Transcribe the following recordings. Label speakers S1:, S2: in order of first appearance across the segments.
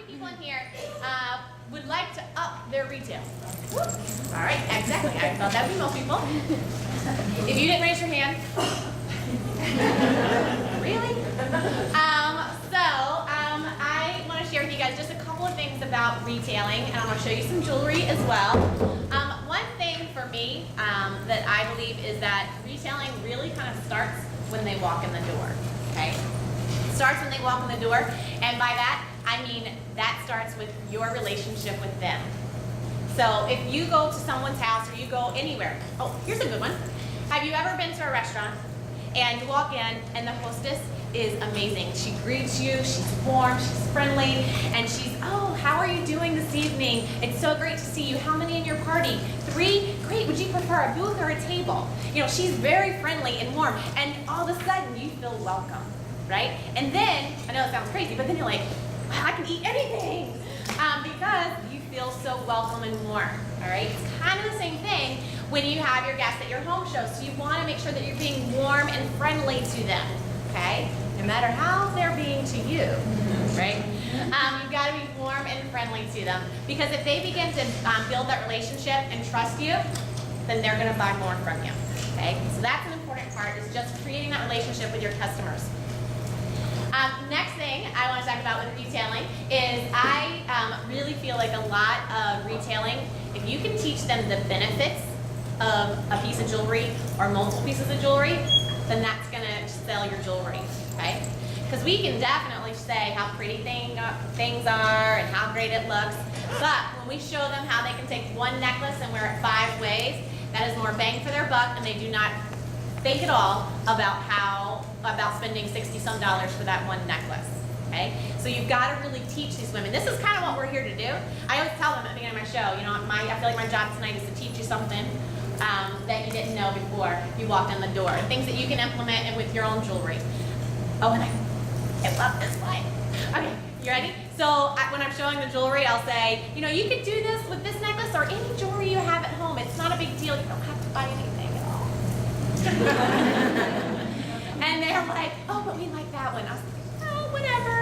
S1: people in here would like to up their retail? All right, exactly. I thought that would be most people. If you didn't raise your hand. Really? I want to share with you guys just a couple of things about retailing, and I'm going to show you some jewelry as well. One thing for me that I believe is that retailing really kind of starts when they walk in the door, okay? It starts when they walk in the door, and by that, I mean that starts with your relationship with them. So if you go to someone's house or you go anywhere, oh, here's a good one. Have you ever been to a restaurant and you walk in and the hostess is amazing? She greets you, she's warm, she's friendly, and she's, oh, how are you doing this evening? It's so great to see you. How many in your party? 3? Great, would you prefer a booth or a table? You know, she's very friendly and warm, and all of a sudden you feel welcome, right? And then, I know it sounds crazy, but then you're like, wow, I can eat anything, because you feel so welcome and warm, all right? It's kind of the same thing when you have your guests at your home show, so you want to make sure that you're being warm and friendly to them, okay? No matter how they're being to you, right? You've got to be warm and friendly to them, because if they begin to build that relationship and trust you, then they're going to buy more from you, okay? So that's an important part, is just creating that relationship with your customers. Next thing I want to talk about with retailing is I really feel like a lot of retailing, if you can teach them the benefits of a piece of jewelry or multiple pieces of jewelry, then that's going to sell your jewelry, okay? Because we can definitely say how pretty things are and how great it looks, but when we show them how they can take one necklace and wear it 5 ways, that is more bang for their buck, and they do not think at all about spending $60-some for that one necklace, okay? So you've got to really teach these women. This is kind of what we're here to do. I always tell them at the beginning of my show, you know, I feel like my job tonight is to teach you something that you didn't know before you walked in the door, things that you can implement with your own jewelry. Oh, and I love this one. Okay, you ready? So when I'm showing the jewelry, I'll say, you know, you could do this with this necklace or any jewelry you have at home. It's not a big deal. You don't have to buy anything at all. And they're like, oh, but we like that one. I was like, oh, whatever.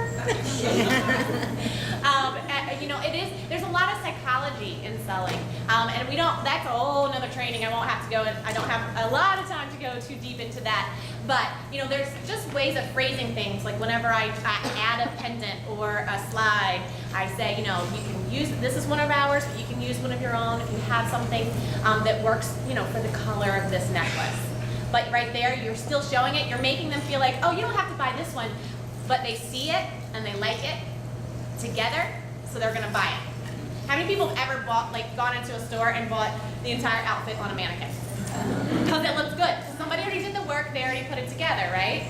S1: You know, there's a lot of psychology in selling. And that's a whole nother training. I won't have to go, I don't have a lot of time to go too deep into that. But, you know, there's just ways of phrasing things. Like whenever I add a pendant or a slide, I say, you know, you can use, this is one of ours, but you can use one of your own if you have something that works, you know, for the color of this necklace. But right there, you're still showing it. You're making them feel like, oh, you don't have to buy this one. But they see it and they like it together, so they're going to buy it. How many people have ever gone into a store and bought the entire outfit on a mannequin? Because it looks good. Somebody already did the work, they already put it together, right?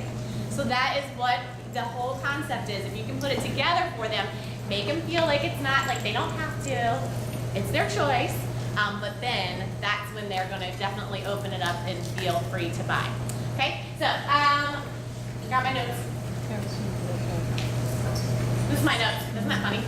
S1: So that is what the whole concept is. If you can put it together for them, make them feel like it's not, like they don't have to. It's their choice. But then that's when they're going to definitely open it up and feel free to buy. Okay? So, got my notes. This is my notes. Isn't that funny?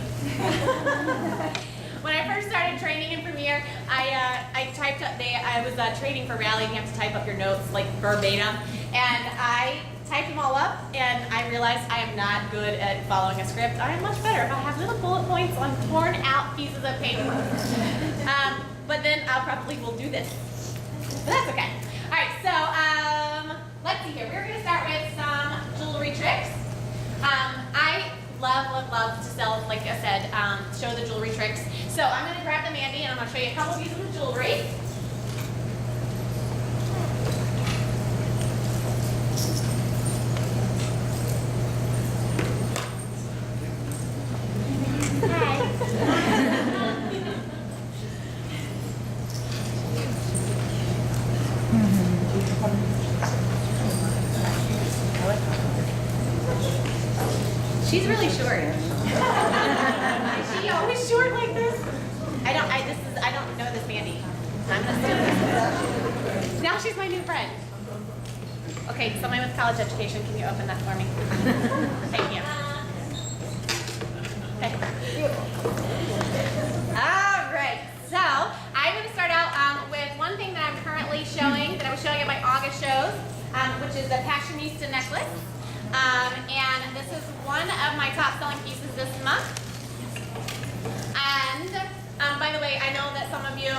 S1: When I first started training in Premiere, I typed up, I was training for Rally, and you have to type up your notes like verbatim. And I typed them all up, and I realized I am not good at following a script. I am much better if I have little bullet points on torn out pieces of paper. But then I probably will do this. But that's okay. All right, so let's see here. We're going to start with some jewelry tricks. I love to sell, like I said, show the jewelry tricks. So I'm going to grab the Mandy, and I'm going to show you a couple pieces of jewelry. She's really short. Is she always short like this? I don't know this Mandy. I'm gonna steal this. Now she's my new friend. Okay, somebody with college education, can you open that for me? Thank you. Okay. All right. So I'm going to start out with one thing that I'm currently showing, that I was showing at my August shows, which is the Passionista necklace. And this is one of my top selling pieces this month. And by the way, I know that some of you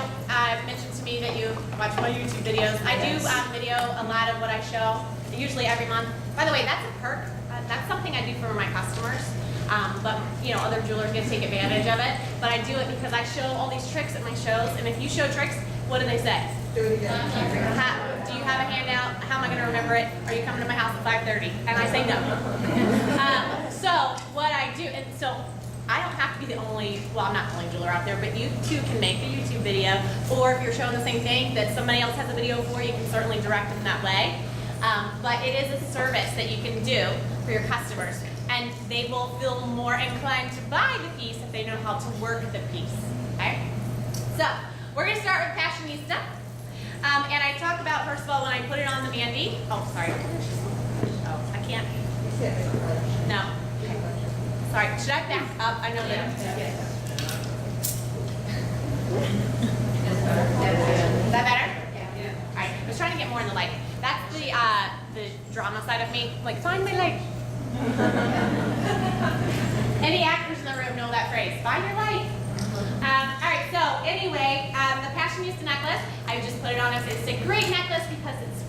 S1: mentioned to me that you watch my YouTube videos. I do video a lot of what I show, usually every month. By the way, that's a perk. That's something I do for my customers. But you know, other jewelers get to take advantage of it. But I do it because I show all these tricks at my shows. And if you show tricks, what do they say?
S2: Do it again.
S1: Do you have a handout? How am I going to remember it? Are you coming to my house at 5:30? And I say no. So what I do, and so I don't have to be the only, well, I'm not the only jeweler out there, but you too can make a YouTube video. Or if you're showing the same thing that somebody else has a video for, you can certainly direct them that way. But it is a service that you can do for your customers. And they will feel more inclined to buy the piece if they know how to work the piece. Okay? So we're going to start with Fashionista. And I talked about, first of all, when I put it on the Mandy. Oh, sorry. Oh, I can't. No. Okay. Sorry. Should I back up? I know that. Is that better? Yeah. All right. I was trying to get more in the light. That's the drama side of me. Like, find my light. Any actors in the room know that phrase? Find your light. All right, so anyway, the Fashionista necklace, I just put it on. It's a great necklace because it's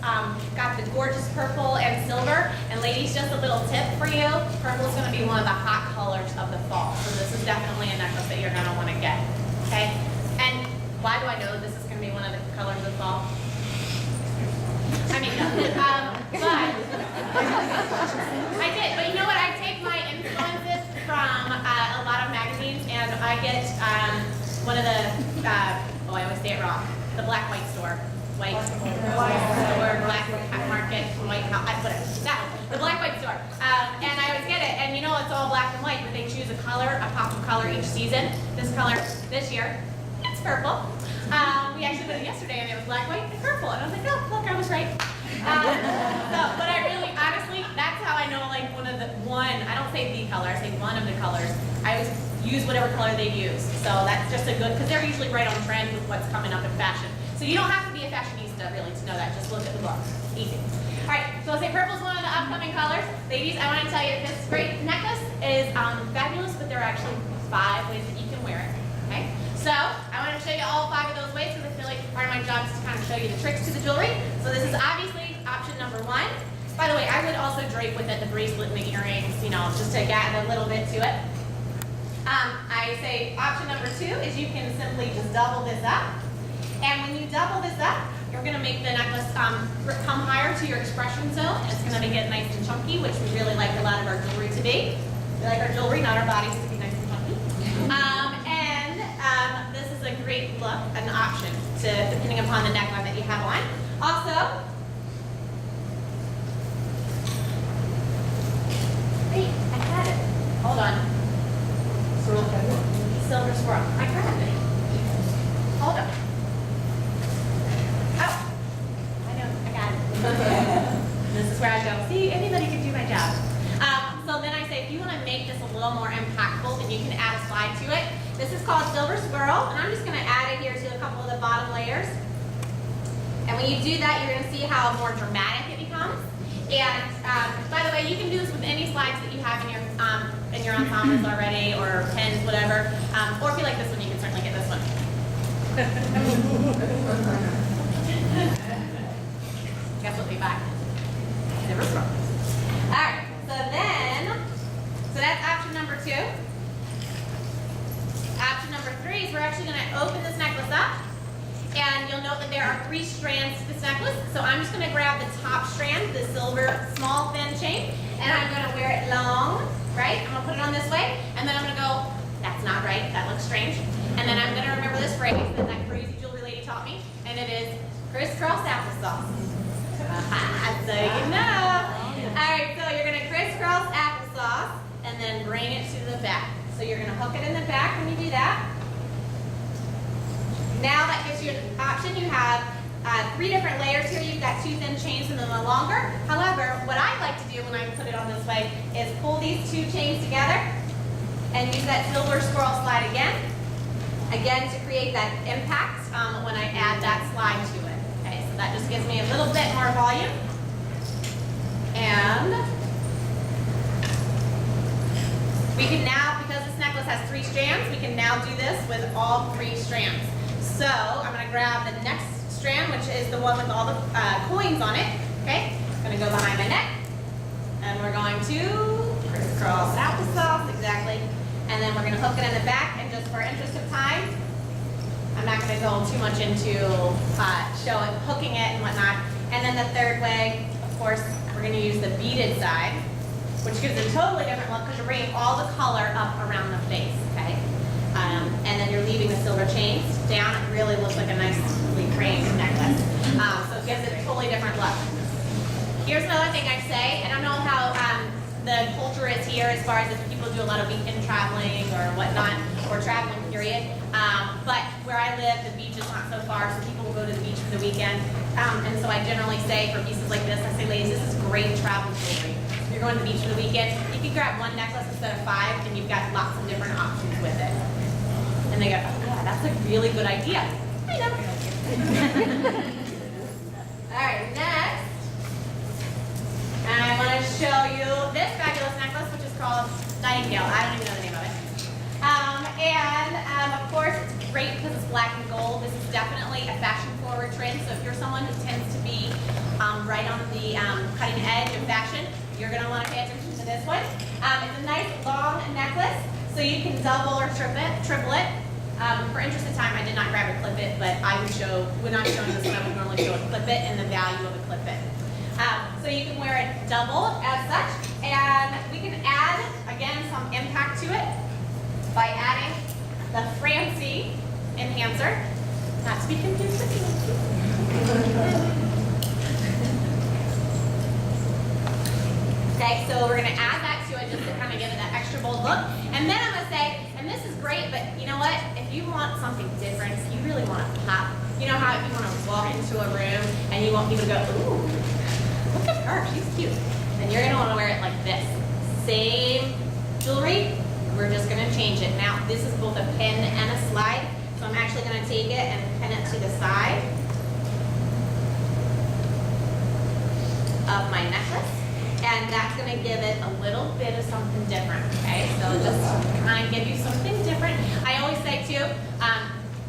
S1: got the gorgeous purple and silver. And ladies, just a little tip for you. Purple is going to be one of the hot colors of the fall. So this is definitely a necklace that you're going to want to get. Okay? And why do I know that this is going to be one of the colors of the fall? I mean, no. But I did. But you know what? I take my influences from a lot of magazines, and I get one of the, oh, I always say it wrong, the black white store. White store, black market, white house, whatever. That one, the black white store. And I always get it, and you know it's all black and white, but they choose a color, a pop of color each season. This color this year, it's purple. We actually put it yesterday, and it was black, white, and purple. And I was like, oh, look, I was right. But I really, honestly, that's how I know, like, I don't say the color, I say one of the colors. I always use whatever color they use. So that's just a good, because they're usually right on trend with what's coming up in fashion. So you don't have to be a fashionista, really, to know that. Just look at the book. Easy. All right, so I'll say purple's one of the upcoming colors. Ladies, I want to tell you that this great necklace is fabulous, but there are actually 5 ways that you can wear it. Okay? So I want to show you all 5 of those ways because I feel like part of my job is to kind of show you the tricks to the jewelry. So this is obviously option number 1. By the way, I would also drape with it the bracelet and the earrings, you know, just to add a little bit to it. I say option number 2 is you can simply just double this up. And when you double this up, you're going to make the necklace come higher to your expression zone. It's going to get nice and chunky, which we really like a lot of our jewelry to be. We like our jewelry, not our bodies, to be nice and chunky. This is a great look, an option, depending upon the neckline that you have on. Also, wait, I had it. Hold on. Silver swirl. I grabbed it. Hold on. Oh, I know, I got it. This is where I go, see, anybody can do my job. So then I say, if you want to make this a little more impactful, then you can add a slide to it. This is called Silver Swirl, and I'm just going to add it here to a couple of the bottom layers. And when you do that, you're going to see how more dramatic it becomes. And by the way, you can do this with any slides that you have in your ensembles already, or pens, whatever. Or if you like this one, you can certainly get this one. Guess what we buy? Silver Swirl. All right. So that's option number 2. Option number 3 is we're actually going to open this necklace up, and you'll note that there are 3 strands to this necklace. So I'm just going to grab the top strand, the silver small thin chain, and I'm going to wear it long, right? I'm going to put it on this way, and then I'm going to go, that's not right, that looks strange. And then I'm going to remember this phrase that that crazy jewelry lady taught me, and it is crisscross applesauce. So you know. All right, so you're going to crisscross applesauce and then bring it to the back. So you're going to hook it in the back when you do that. Now that gives you an option. You have 3 different layers here. You've got 2 thin chains and then a longer. However, what I like to do when I put it on this way is pull these 2 chains together and use that silver swirl slide again to create that impact when I add that slide to it. Okay, so that just gives me a little bit more volume. And we can now, because this necklace necklace has 3 strands, we can now do this with all 3 strands. So I'm going to grab the next strand, which is the one with all the coins on it. Okay, I'm going to go behind my neck, and we're going to crisscross applesauce, exactly. And then we're going to hook it in the back, and just for interest of time, I'm not going to go too much into hooking it and whatnot. And then the third way, of course, we're going to use the beaded side, which gives a totally different look because you're bringing all the color up around the face, okay? And then you're leaving the silver chains down. It really looks like a nicely framed necklace. So it gives it a totally different look. Here's another thing I say. I don't know how the culture is here as far as if people do a lot of weekend traveling or whatnot, or traveling period. But where I live, the beach is not so far, so people will go to the beach for the weekend. And so I generally say for pieces like this, I say, ladies, this is great travel jewelry. If you're going to the beach for the weekend, you can grab 1 necklace instead of 5, and you've got lots of different options with it. And they go, oh yeah, that's a really good idea. I know. All right, next. I want to show you this fabulous necklace, which is called Nightingale. I don't even know the name of it. Of course, it's great because it's black and gold. This is definitely a fashion-forward trend. So if you're someone who tends to be right on the cutting edge of fashion, you're going to want to pay attention to this one. It's a nice long necklace, so you can double or triple it. For interest of time, I did not grab a clip it, but I would show, when I'm showing this one, I would normally show a clip it and the value of a clip it. So you can wear it double as such, and we can add, again, some impact to it by adding the Francie enhancer, not to be confused with Nancy. Okay, so we're going to add that to it just to kind of give it that extra bold look. And then I'm going to say, and this is great, but you know what? If you want something different, if you really want to pop, you know how if you want to walk into a room and you want people to go, ooh, look at her, she's cute. Then you're going to want to wear it like this. Same jewelry, we're just going to change it. Now, this is both a pin and a slide, so I'm actually going to take it and pin it to the side of my necklace. And that's going to give it a little bit of something different, okay? So just kind of give you something different. I always say, too,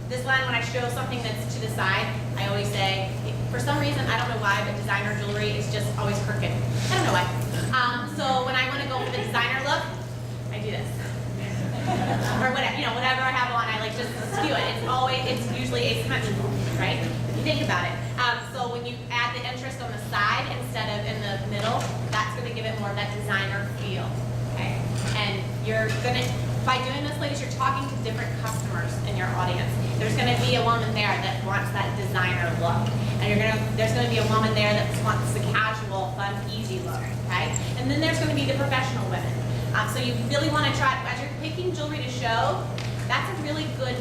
S1: this line, when I show something that's to the side, I always say, for some reason, I don't know why, but designer jewelry is just always crooked. I don't know why. So when I want to go with the designer look, I do this. Or whatever, you know, whatever I have on, I like just skew it. It's usually asymmetrical, right? If you think about it. So when you add the interest on the side instead of in the middle, that's going to give it more of that designer feel, okay? And you're going to, by doing this, ladies, you're talking to different customers in your audience. There's going to be a woman there that wants that designer look. And there's going to be a woman there that wants the casual, fun, easy look, okay? And then there's going to be the professional women. So you really want to try, as you're picking jewelry to show, that's a really good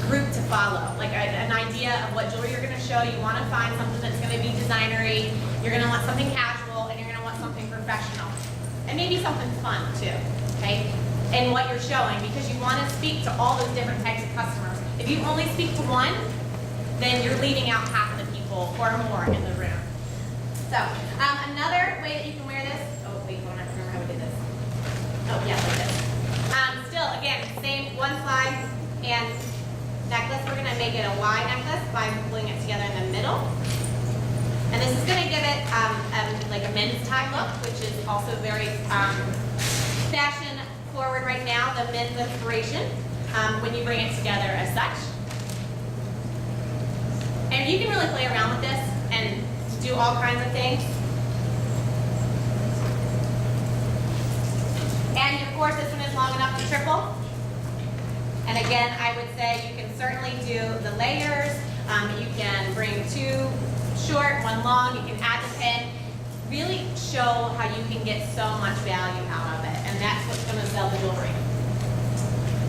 S1: group to follow. Like an idea of what jewelry you're going to show. You want to find something that's going to be designery. You're going to want something casual, and you're going to want something professional. And maybe something fun, too, okay? In what you're showing, because you want to speak to all those different types of customers. If you only speak to one, then you're leaving out half of the people or more in the room. So, another way that you can wear this, oh wait, hold on, I don't remember how we did this. Oh, yes, like this. Still, again, same one slide and necklace. We're going to make it a Y necklace by pulling it together in the middle. And this is going to give it like a men's tie look, which is also very fashion forward right now, the men's inspiration, when you bring it together as such. And you can really play around with this and do all kinds of things. And of course, this one is long enough to triple. And again, I would say you can certainly do the layers. You can bring 2 short, 1 long. You can add the pin. Really show how you can get so much value out of it. And that's what's going to sell the jewelry.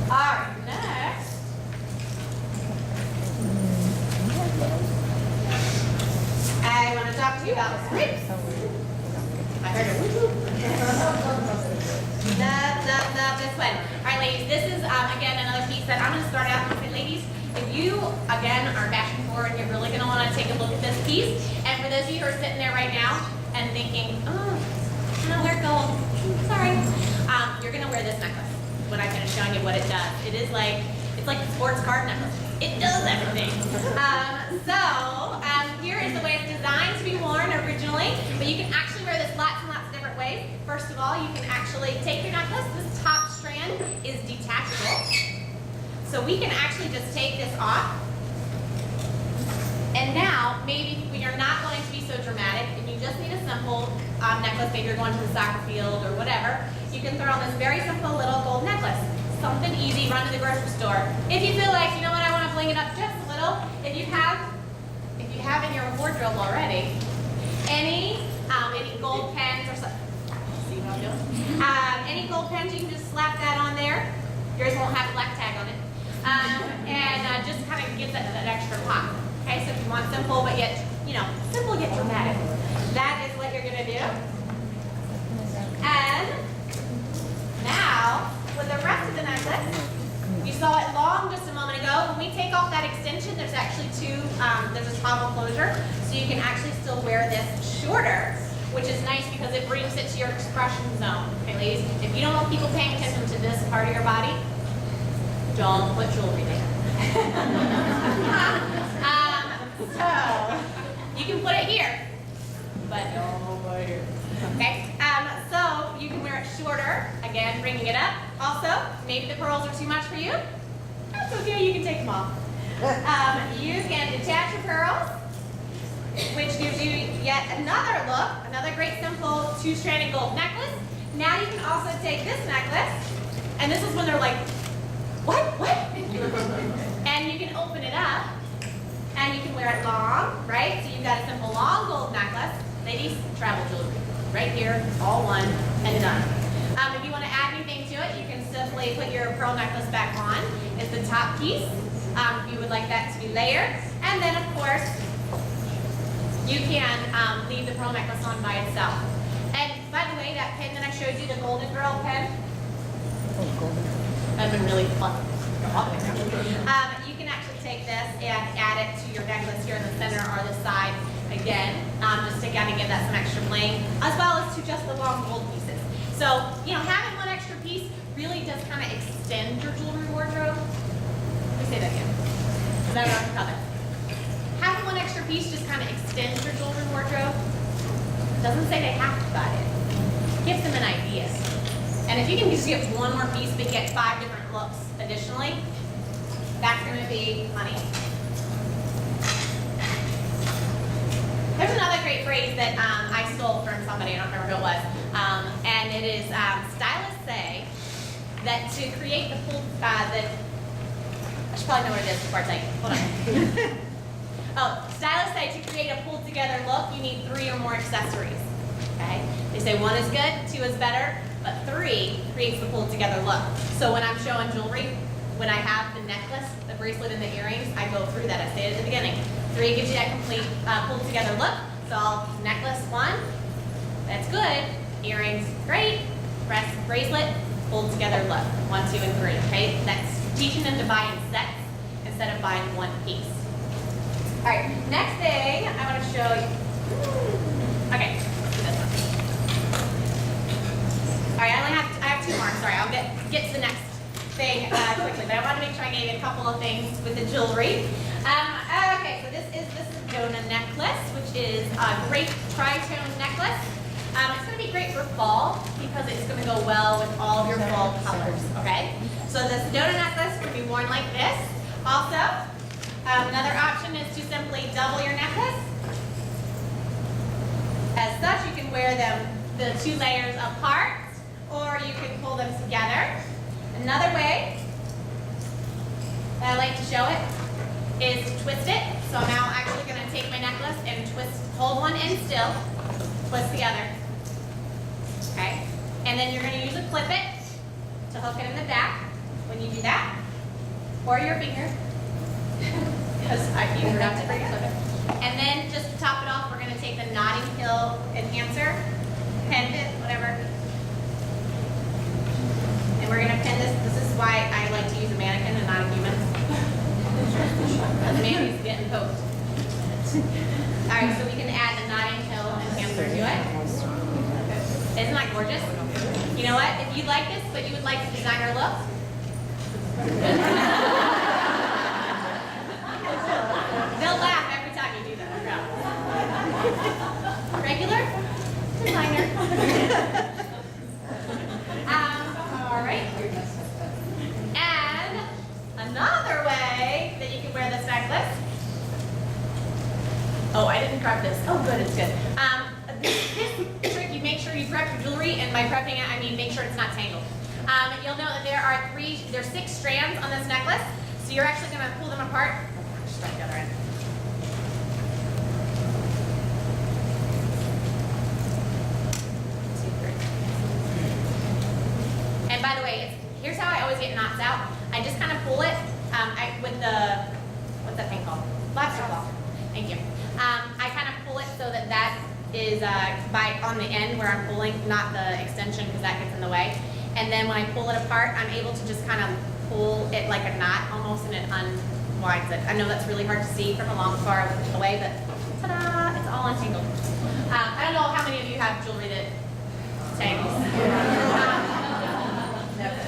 S1: All right, next. I want to talk to you about scrapes. I heard it. This one. All right, ladies, this is, again, another piece that I'm going to start out and say, ladies, if you, again, are fashion forward, you're really going to want to take a look at this piece. And for those of you who are sitting there right now and thinking, oh, I don't wear gold, sorry, you're going to wear this necklace. when I finish showing you what it does. It's like a sports card necklace. It does everything. Here is the way it's designed to be worn originally, but you can actually wear this lots and lots of different ways. First of all, you can actually take your necklace. This top strand is detachable. So we can actually just take this off. And now, maybe you're not going to be so dramatic and you just need a simple necklace, maybe you're going to the soccer field or whatever, you can throw on this very simple little gold necklace. Something easy, run to the grocery store. If you feel like, you know what, I want to bling it up just a little, if you have in your wardrobe already any gold pens or something, see what I'm doing? Any gold pens, you can just slap that on there. Yours won't have a black tag on it. Just kind of gives that extra pop. Okay, so if you want simple but yet, simple yet dramatic, that is what you're going to do. And now, with the rest of the necklace, you saw it long just a moment ago. When we take off that extension, there's actually there's a toggle closure, so you can actually still wear this shorter, which is nice because it brings it to your expression zone. Okay, ladies, if you don't want people paying attention to this part of your body, don't put jewelry there. So, you can put it here, but don't put it here. Okay, so you can wear it shorter, again, bringing it up. Also, maybe the pearls are too much for you. That's okay, you can take them off. You can detach your pearls, which gives you yet another look, another great simple two-stranded gold necklace. Now you can also take this necklace, and this is when they're like, what? And you can open it up, and you can wear it long, right? So you've got a simple long gold necklace. Ladies, travel jewelry. Right here, all one, and done. If you want to add anything to it, you can simply put your pearl necklace back on. It's the top piece. If you would like that to be layered. And then, of course, you can leave the pearl necklace on by itself. And by the way, that pin that I showed you, the Golden Girl pen, that's been really fun. You can actually take this and add it to your necklace here in the center or the side. Again, just to kind of give that some extra bling, as well as to just the long gold pieces. So, having one extra piece really does kind of extend your jewelry wardrobe. Let me say that again. Is that what I'm talking about? Having one extra piece just kind of extends your jewelry wardrobe. Doesn't say they have to buy it. Gives them an idea. And if you can just get one more piece but get 5 different looks additionally, that's going to be money. There's another great phrase that I stole from somebody, I don't remember who it was, and it is, stylists say that to create the full, I should probably know what it is before I tell you. Hold on. Stylists say to create a pulled together look, you need 3 or more accessories, okay? They say 1 is good, 2 is better, but 3 creates the pulled together look. So when I'm showing jewelry, when I have the necklace, the bracelet, and the earrings, I go through that. I say it at the beginning. 3 gives you that complete pulled together look. So necklace 1, that's good. Earrings, great. Bracelet, pulled together look. 1, 2, and 3. Okay, that's teaching them to buy in sets instead of buying one piece. All right, next thing I want to show you. Okay, let's do this one. All right, I have 2 more. Sorry, I'll get to the next thing quickly, but I want to make sure I gave you a couple of things with the jewelry. Okay, so this is the Sedona necklace, which is a great tritone necklace. It's going to be great for fall because it's going to go well with all of your fall colors, okay? So the Sedona necklace can be worn like this. Also, another option is to simply double your necklace. As such, you can wear them the 2 layers apart, or you can pull them together. Another way that I like to show it is to twist it. So I'm now actually going to take my necklace and hold one end still, twist the other. Okay? And then you're going to use a clip it to hook it in the back when you do that. Or your finger, because you forgot to bring your clip it. And then just to top it off, we're going to take the Notting Hill enhancer, pendant, whatever. And we're going to pin this. This is why I like to use a mannequin and not a human. Because Mandy's getting poked. Alright, so we can add the Notting Hill enhancer to it. Isn't that gorgeous? You know what? If you like this, but you would like to design our look, they'll laugh every time you do that. I promise. Regular, designer. All right. And another way that you can wear this necklace. Oh, I didn't prep this. Oh, good, it's good. This trick, you make sure you prep your jewelry, and by prepping it, I mean make sure it's not tangled. You'll know that there's 6 strands on this necklace, so you're actually going to pull them apart. Just start the other end. And by the way, here's how I always get knots out. I just kind of pull it with the, what's that thing called? Lobster claw. Thank you. I kind of pull it so that that is on the end where I'm pulling, not the extension because that gets in the way. And then when I pull it apart, I'm able to just kind of pull it like a knot almost, and it unwinds it. I know that's really hard to see from a long far away, but ta-da, it's all untangled. I don't know how many of you have jewelry that tangles.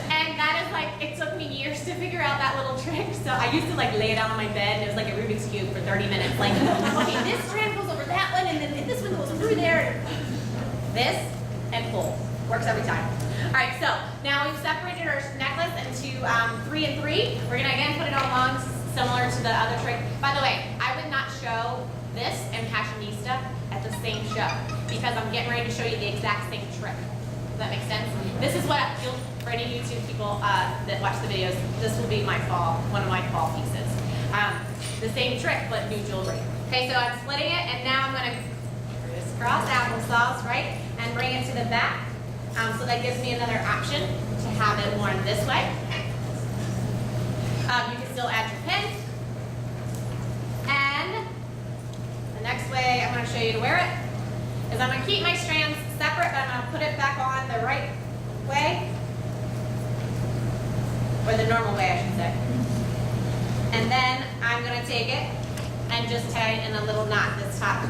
S1: And that is like, it took me years to figure out that little trick. So I used to like lay it out on my bed, and it was like a Rubik's Cube for 30 minutes. Like, okay, this strand goes over that one, and then this one goes through there. This and pull. Works every time. All right, so now we've separated our necklace into 3 and 3. We're gonna again put it on along, similar to the other trick. By the way, I would not show this and Passionista at the same show because I'm getting ready to show you the exact same trick. Does that make sense? This is what for any YouTube people that watch the videos, this will be one of my fall pieces. The same trick, but new jewelry. Okay, so I'm splitting it, and now I'm gonna crisscross applesauce, right? And bring it to the back. So that gives me another option to have it worn this way. You can still add your pin. And the next way I'm going to show you to wear it is I'm going to keep my strands separate, but I'm going to put it back on the right way. Or the normal way, I should say. And then I'm going to take it and just tie it in a little knot, this top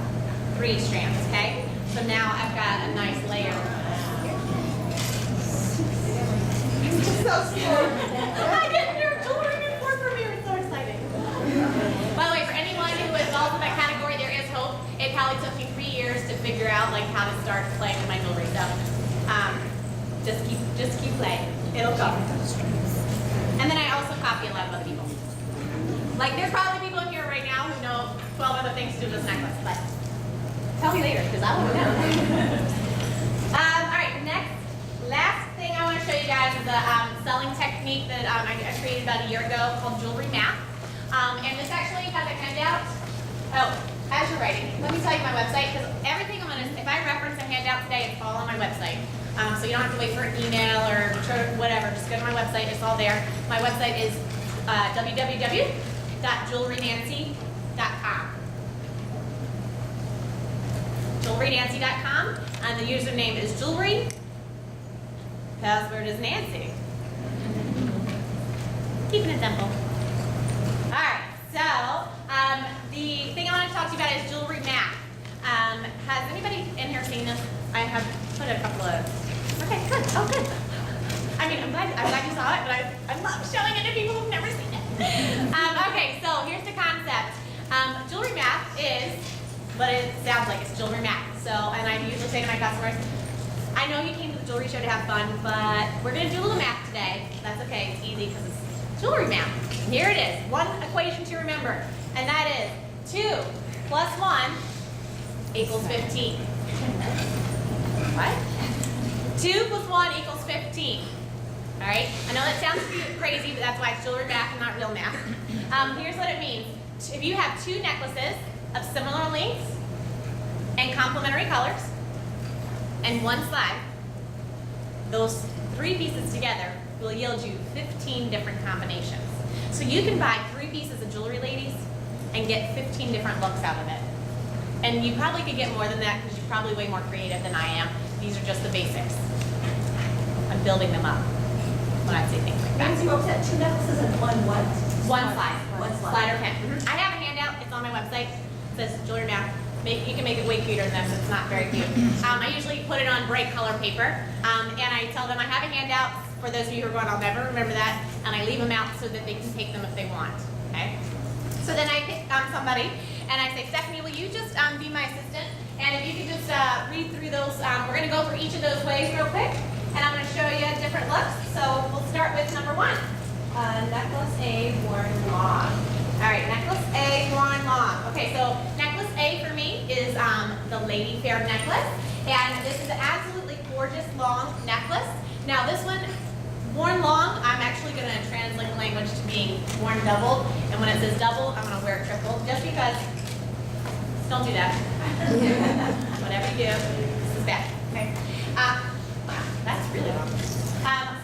S1: 3 strands, okay? So now I've got a nice layer. So scared. I get your jewelry before premiere. It's so exciting. By the way, for anyone who is also in that category, there is hope. It probably took me 3 years to figure out like how to start playing with my jewelry. So just keep playing. It'll come. And then I also copy a lot of other people. Like there's probably people in here right now who know 12 other things to do with this necklace, but tell me later because I want to know. All right, last thing I want to show you guys is a selling technique that I created about a year ago called jewelry math. And this actually has a handout. Oh, as you're writing, let me tell you my website because everything if I reference a handout today, it's all on my website. So you don't have to wait for an email or whatever. Just go to my website. It's all there. My website is www.jewelrynancy.com. Jewelrynancy.com, and the username is jewelry. Password is Nancy. Keeping it simple. Alright, so the thing I want to talk to you about is jewelry math. Has anybody in here seen this? I have put a couple of. Okay, good. Oh, good. I mean, I'm glad you saw it, but I love showing it to people who've never seen it. Okay, so here's the concept. Jewelry math is what it sounds like. It's jewelry math. So, and I usually say to my customers, I know you came to the jewelry show to have fun, but we're going to do a little math today. That's okay. It's easy because it's jewelry math. Here it is. One equation to remember, and that is 2 plus 1 equals 15. What? 2 plus 1 equals 15. All right? I know that sounds crazy, but that's why it's jewelry math and not real math. Here's what it means. If you have 2 necklaces of similar lengths and complementary colors, and one side, those 3 pieces together will yield you 15 different combinations. So you can buy 3 pieces of jewelry, ladies, and get 15 different looks out of it. And you probably could get more than that because you're probably way more creative than I am. These are just the basics. I'm building them up when I say things like that.
S2: Means you both had 2 necklaces and one what?
S1: One slide.
S2: One slide.
S1: Slider pin. I have a handout. It's on my website. It says jewelry math. You can make it way cuter than this. It's not very cute. I usually put it on bright color paper, and I tell them I have a handout. For those of you who are going, I'll never remember that, and I leave them out so that they can take them if they want. Okay. So then I pick somebody, and I say, Stephanie, will you just be my assistant? And if you could just read through those, we're going to go through each of those ways real quick, and I'm going to show you different looks. So we'll start with number 1.
S2: Necklace A, worn long.
S1: All right, necklace A, worn long. Okay, so necklace A for me is the Lady Fair necklace, and this is an absolutely gorgeous long necklace. Now this one, worn long, I'm actually going to translate the language to being worn double, and when it says double, I'm going to wear it triple, just because. Don't do that. Whatever you do, this is bad. Okay. Wow, that's really long.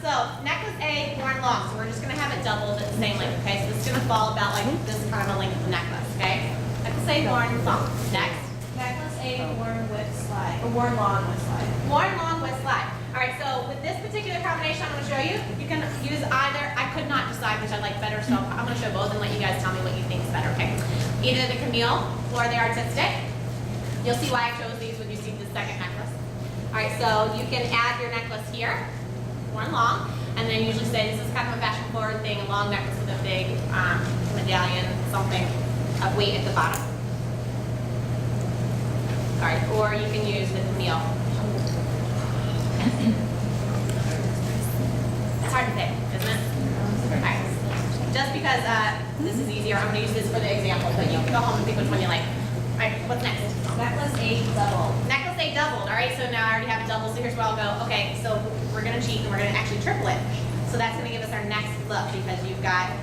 S1: So necklace A, worn long. So we're just going to have it doubled at the same length. Okay. So this is going to fall about like this kind of a length of the necklace. Okay. Necklace A, worn long. Next.
S2: Necklace A, worn with slide. Or worn long with slide.
S1: Worn long with slide. All right. So with this particular combination, I'm going to show you. You can use either. I could not decide which I like better, so I'm going to show both and let you guys tell me what you think is better. Okay. Either the Camille or the Artistic. You'll see why I chose these when you see the second necklace. All right, so you can add your necklace here, worn long, and then usually say this is kind of a fashion forward thing, a long necklace with a big medallion, something of weight at the bottom. All right, or you can use the Camille. It's hard to pick, isn't it? All right. Just because this is easier, I'm going to use this for the example, but you can go home and pick which one you like. All right, what's next?
S2: Necklace A, double.
S1: Necklace A doubled. All right, so now I already have a double, so here's where I'll go. Okay, so we're going to cheat and we're going to actually triple it. So that's going to give us our next look because you've got,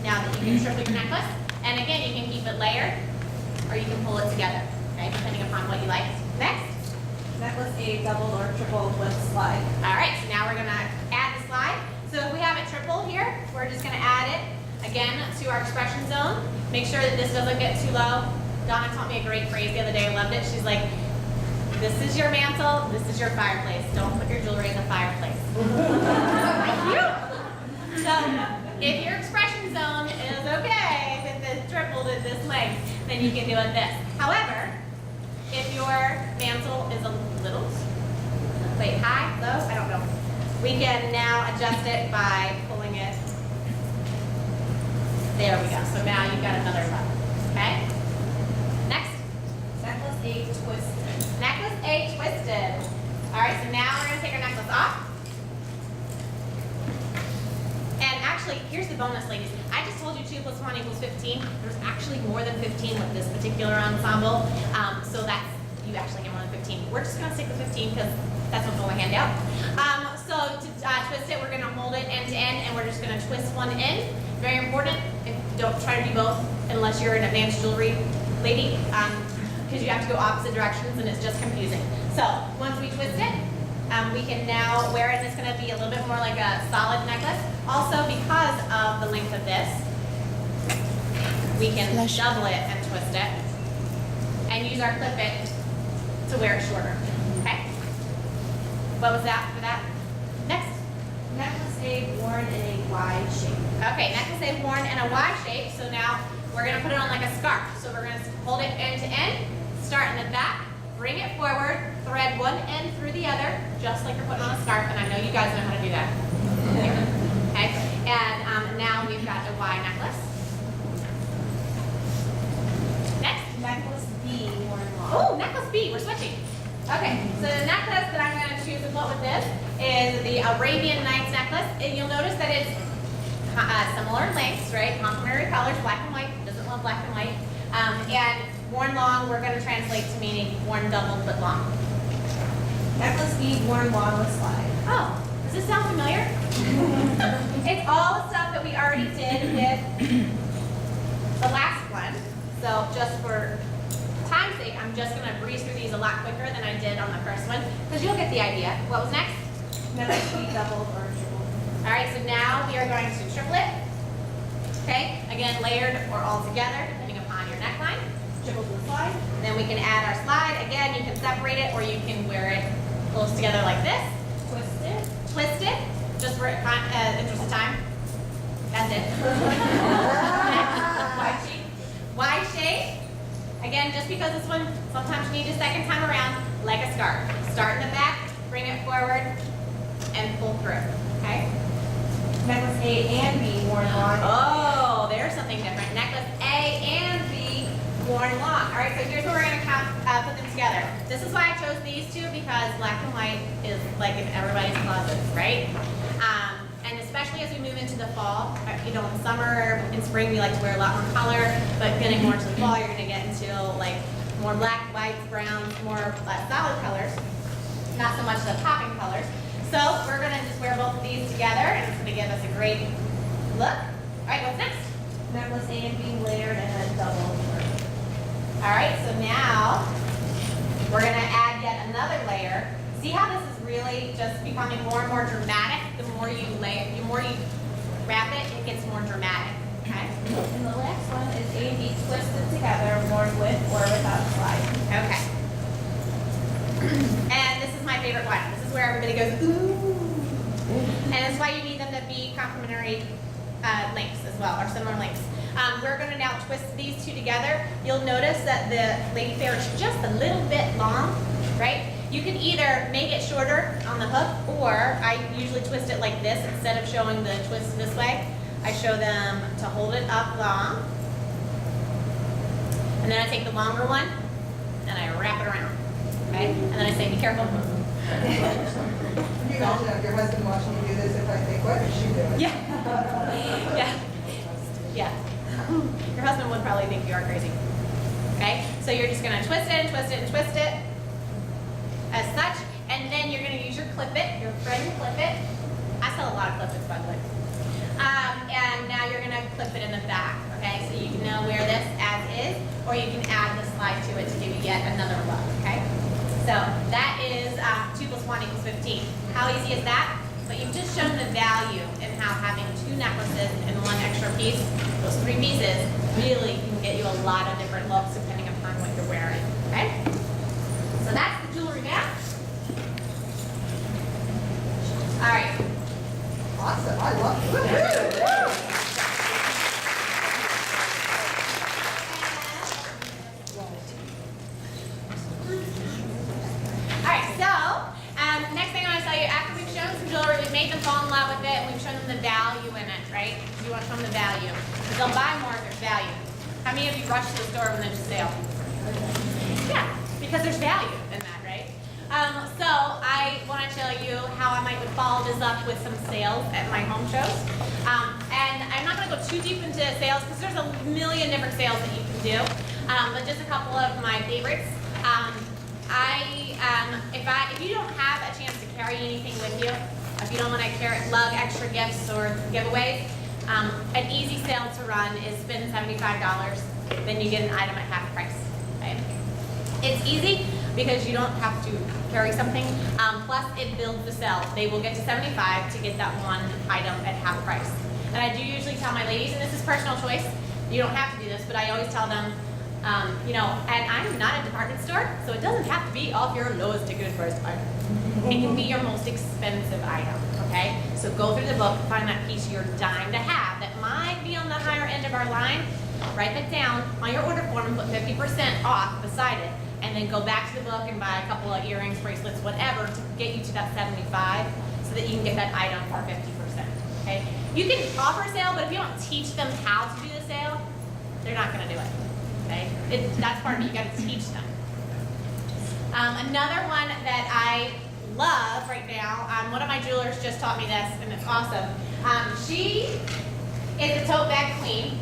S1: now that you can triple your necklace, and again, you can keep it layered or you can pull it together, okay, depending upon what you like. Next.
S2: Necklace A, double or triple with slide.
S1: All right, so now we're going to add the slide. So if we have it triple here, we're just going to add it again to our expression zone. Make sure that this doesn't get too low. Donna taught me a great phrase the other day. I loved it. She's like, this is your mantle, this is your fireplace. Don't put your jewelry in the fireplace. Thank you. So if your expression zone is okay with this tripled at this length, then you can do it this. However, if your mantle is a little, wait, high, low, I don't know. We can now adjust it by pulling it. There we go. So now you've got another level. Okay? Next.
S2: Necklace A, twisted.
S1: Necklace A, twisted. All right, so now we're going to take our necklace off. And actually, here's the bonus, ladies. I just told you 2 + 1 = 15. There's actually more than 15 with this particular ensemble. So that's, you actually get more than 15. We're just going to stick with 15 because that's what's on the handout. So to twist it, we're going to hold it end to end, and we're just going to twist one end. Very important. Don't try to do both unless you're an advanced jewelry lady, because you have to go opposite directions and it's just confusing. So once we twist it, we can now wear it, and it's going to be a little bit more like a solid necklace. Also, because of the length of this, we can double it and twist it and use our clip it to wear it shorter. Okay? What was that for that? Next.
S2: Necklace A, worn in a Y shape.
S1: Okay, necklace A worn in a Y shape. So now we're going to put it on like a scarf. So we're going to hold it end to end, start in the back, bring it forward, thread one end through the other, just like you're putting on a scarf. And I know you guys know how to do that. Okay, and now we've got a Y necklace. Next.
S2: Necklace B, worn long.
S1: Oh, necklace B, we're switching. Okay, so the necklace that I'm going to choose to put with this is the Arabian Nights necklace. And you'll notice that it's similar lengths, right? Complementary colors, black and white. Doesn't love black and white. And worn long, we're going to translate to meaning worn double but long.
S2: Necklace B, worn long with slide.
S1: Oh, does this sound familiar? It's all the stuff that we already did with the last one. So just for time's sake, I'm just going to breeze through these a lot quicker than I did on the first one, because you'll get the idea. What was next?
S2: Necklace B, double or triple.
S1: All right, so now we are going to triple it. Okay, again, layered or all together, depending upon your neckline.
S2: Triple with slide.
S1: Then we can add our slide. Again, you can separate it or you can wear it close together like this.
S2: Twist it.
S1: Twist it, just for interest of time. That's it. Y shape. Y shape. Again, just because this one, sometimes you need a second time around, like a scarf. Start in the back, bring it forward, and pull through, okay?
S2: Necklace A and B worn long.
S1: Oh, there's something different. Necklace A and B worn long. All right, so here's where we're gonna put them together. This is why I chose these two, because black and white is like in everybody's closets, right? And especially as we move into the fall, you know, in summer, in spring, we like to wear a lot more color, but getting more into the fall, you're gonna get into like more black, whites, browns, more solid colors, not so much the popping colors. So we're gonna just wear both of these together, and it's gonna give us a great look. All right, what's next?
S2: Necklace A and B layered and then double.
S1: All right, so now we're gonna add yet another layer. See how this is really just becoming more and more dramatic? The more you layer, the more you wrap it, it gets more dramatic, okay?
S2: And the last one is A and B twisted together, worn with or without a slide.
S1: Okay. And this is my favorite one. This is where everybody goes, ooh. And that's why you need them to be complementary lengths as well, or similar lengths. We're going to now twist these two together. You'll notice that the lady fair is just a little bit long, right? You can either make it shorter on the hook, or I usually twist it like this instead of showing the twist this way. I show them to hold it up long, and then I take the longer one and I wrap it around, okay? And then I say, be careful.
S3: You guys have your husband watching you do this. If I think, what is she doing?
S1: Yeah. Yeah. Yeah. Your husband would probably think you are crazy. Okay? So you're just gonna twist it and twist it and twist it as such, and then you're gonna use your clip it, your friend clip it. I sell a lot of clip its, by the way. And now you're gonna clip it in the back, okay? So you can now wear this as is, or you can add the slide to it to give you yet another look, okay? So that is 2 + 1 = 15. How easy is that? But you've just shown the value in how having 2 necklaces and 1 extra piece, those 3 pieces, really can get you a lot of different looks depending upon what you're wearing, okay? So that's the jewelry bag. All right.
S3: Awesome. I love it.
S1: Alright, so next thing I want to tell you, after we've shown some jewelry, we've made them fall in love with it, and we've shown them the value in it, right? You want to show them the value. Because they'll buy more if there's value. How many of you rush to the store when there's a sale? Yeah, because there's value in that, right? So I want to tell you how I might would follow this up with some sales at my home shows. And I'm not going to go too deep into sales because there's a million different sales that you can do. But just a couple of my favorites. If you don't have a chance to carry anything with you, if you don't want to lug extra gifts or giveaways, an easy sale to run is spend $75, then you get an item at half price. Right? It's easy because you don't have to carry something, plus it builds the sale. They will get to $75 to get that one item at half price. And I do usually tell my ladies, and this is personal choice, you don't have to do this, but I always tell them, you know, and I'm not a department store, so it doesn't have to be off your lowest ticketed price item. It can be your most expensive item, okay? So go through the book, find that piece you're dying to have that might be on the higher end of our line, write it down on your order form and put 50% off beside it, and then go back to the book and buy a couple of earrings, bracelets, whatever to get you to that 75 so that you can get that item for 50%, okay? You can offer a sale, but if you don't teach them how to do the sale, they're not gonna do it. Okay? That's part of it, you gotta teach them. Another one that I love right now, one of my jewelers just taught me this, and it's awesome. She is a tote bag queen.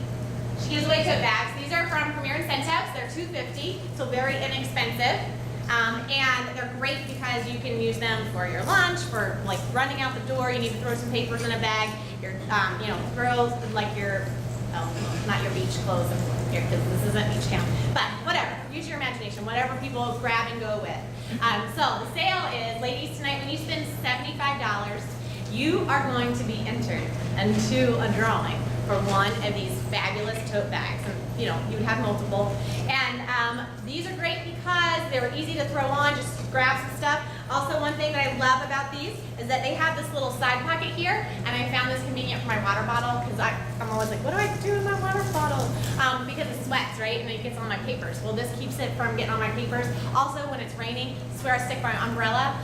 S1: She gives away tote bags. These are from Premier Incentives. They're $2.50, so very inexpensive. And they're great because you can use them for your lunch, for like running out the door, you need to throw some papers in a bag, your, you know, throw like your, not your beach clothes, because this isn't beach town, but whatever, use your imagination, whatever people grab and go with. So the sale is, ladies, tonight when you spend $75, you are going to be entered into a drawing for one of these fabulous tote bags. And, you know, you would have multiple. And These are great because they were easy to throw on, just grab some stuff. Also, one thing that I love about these is that they have this little side pocket here, and I found this convenient for my water bottle because I'm always like, what do I do with my water bottle? Because it sweats, right, and it gets on my papers. Well, this keeps it from getting on my papers. Also, when it's raining, this is where I stick my umbrella.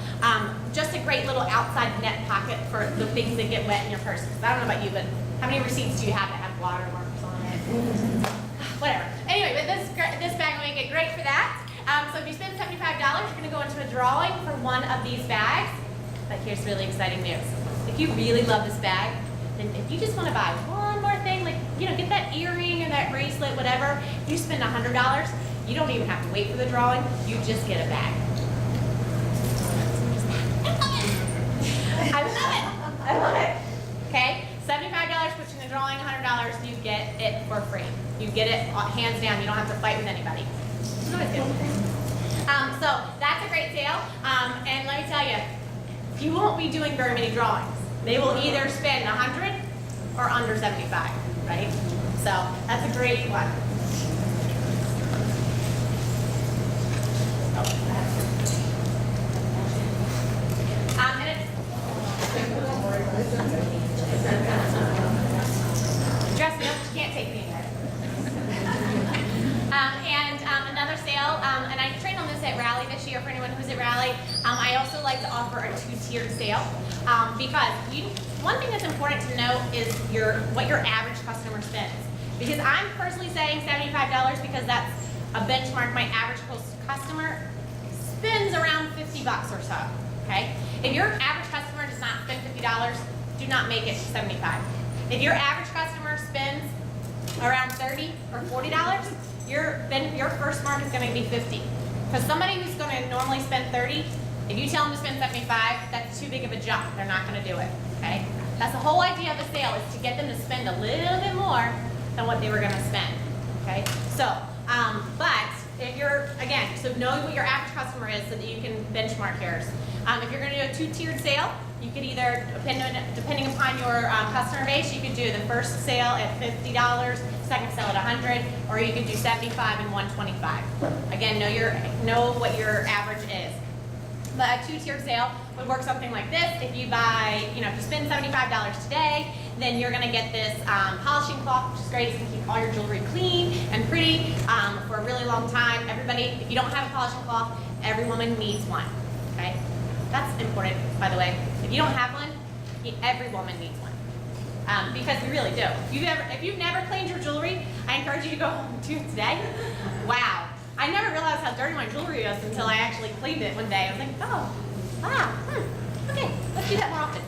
S1: Just a great little outside net pocket for the things that get wet in your purse. I don't know about you, but how many receipts do you have that have watermarks on it? Whatever. Anyway, but this bag will make it great for that. So if you spend $75, you're going to go into a drawing for one of these bags. But here's really exciting news. If you really love this bag, then if you just want to buy one more thing, like, you know, get that earring or that bracelet, whatever, you spend $100, you don't even have to wait for the drawing. You just get a bag. I love it. I love it. Okay? $75 puts you in the drawing, $100, you get it for free. You get it hands down. You don't have to fight with anybody. So that's a great sale. And let me tell you, you won't be doing very many drawings. They will either spend 100 or under 75, right? So that's a great one. And it's dress me up, you can't take me anywhere. Another sale, and I trained on this at Rally this year for anyone who's at Rally. I also like to offer a two-tiered sale because one thing that's important to know is what your average customer spends. Because I'm personally saying $75 because that's a benchmark. My average customer spends around $50 or so. Okay? If your average customer does not spend $50, do not make it $75. If your average customer spends around $30 or $40, your first mark is going to be 50. Because somebody who's going to normally spend 30, if you tell them to spend 75, that's too big of a jump. They're not going to do it. Okay? That's the whole idea of the sale, is to get them to spend a little bit more than what they were going to spend. Okay? So, but if you're, again, so know what your average customer is so that you can benchmark yours. If you're going to do a two-tiered sale, you could either, depending upon your customer base, you could do the first sale at $50, second sale at $100, or you could do $75 and $125. Again, know what your average is. But a two-tiered sale would work something like this. If you buy, if you spend $75 today, then you're going to get this polishing cloth, which is great. It's going to keep all your jewelry clean and pretty for a really long time. Everybody, if you don't have a polishing cloth, every woman needs one. Okay? That's important, by the way. If you don't have one, every woman needs one. Because we really do. If you've never cleaned your jewelry, I encourage you to go home and do it today. Wow. I never realized how dirty my jewelry is until I actually cleaned it one day. I was like, oh, wow. Okay, let's do that more often.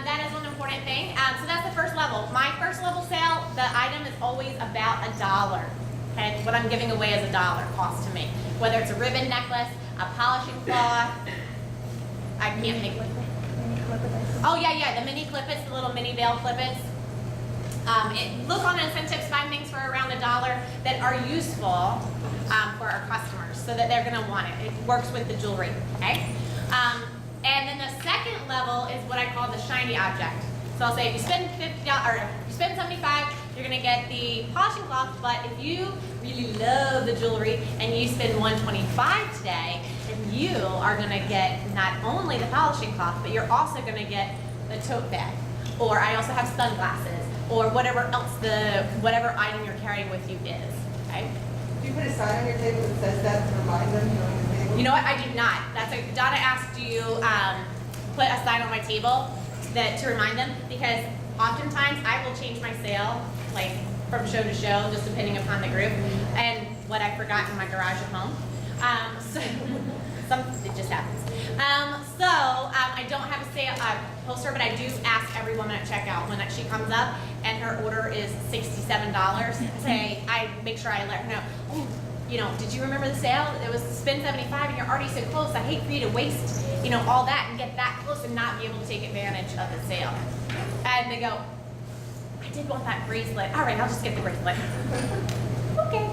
S1: That is one important thing. So that's the first level. My first level sale, the item is always about $1. Okay, what I'm giving away is $1 cost to me. Whether it's a ribbon necklace, a polishing cloth, I can't think of it. Oh yeah, the mini clippets, the little mini veil clippets. Look on incentives, find things for around $1 that are useful for our customers, so that they're going to want it. It works with the jewelry, okay? And then the second level is what I call the shiny object. So I'll say if you spend $50 or if you spend $75, you're going to get the polishing cloth. But if you really love the jewelry and you spend $125 today, then you are going to get not only the polishing cloth, but you're also going to get the tote bag. Or I also have sunglasses, or whatever else whatever item you're carrying with you is. Okay?
S3: Do you put a sign on your table that says that to remind them you're on the table?
S1: You know what? I do not. Donna asked, do you put a sign on my table to remind them? Because oftentimes I will change my sale, like from show to show, just depending upon the group, and what I forgot in my garage at home. It just happens. I don't have a sale poster, but I do ask every woman at checkout when she comes up and her order is $67. I make sure I let her know, oh, did you remember the sale? It was spend $75 and you're already so close. I hate for you to waste, all that and get that close and not be able to take advantage of the sale. And they go, I did want that bracelet. All right, I'll just get the bracelet. Okay.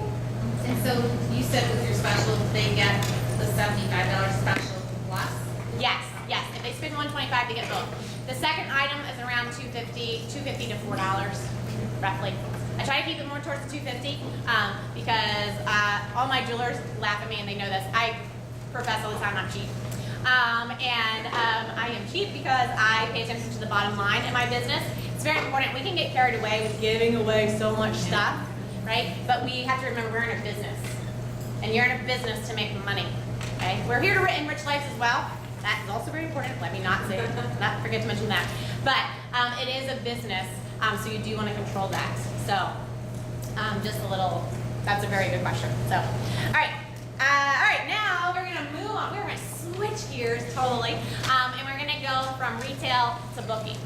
S4: And so you said with your special, they get the $75 special plus?
S1: Yes. If they spend $125, they get both. The second item is around $250 to $4, roughly. I try to keep it more towards the 250 because all my jewelers laugh at me and they know this. I profess all the time I'm cheap. I am cheap because I pay attention to the bottom line in my business. It's very important. We can get carried away with giving away so much stuff, right? But we have to remember we're in a business. And you're in a business to make money, okay? We're here to enrich lives as well. That is also very important. Let me not forget to mention that. But it is a business, so you do want to control that. So just a little, that's a very good question. So, all right, now we're gonna move on. We're gonna switch gears totally, and we're gonna go from retail to bookings.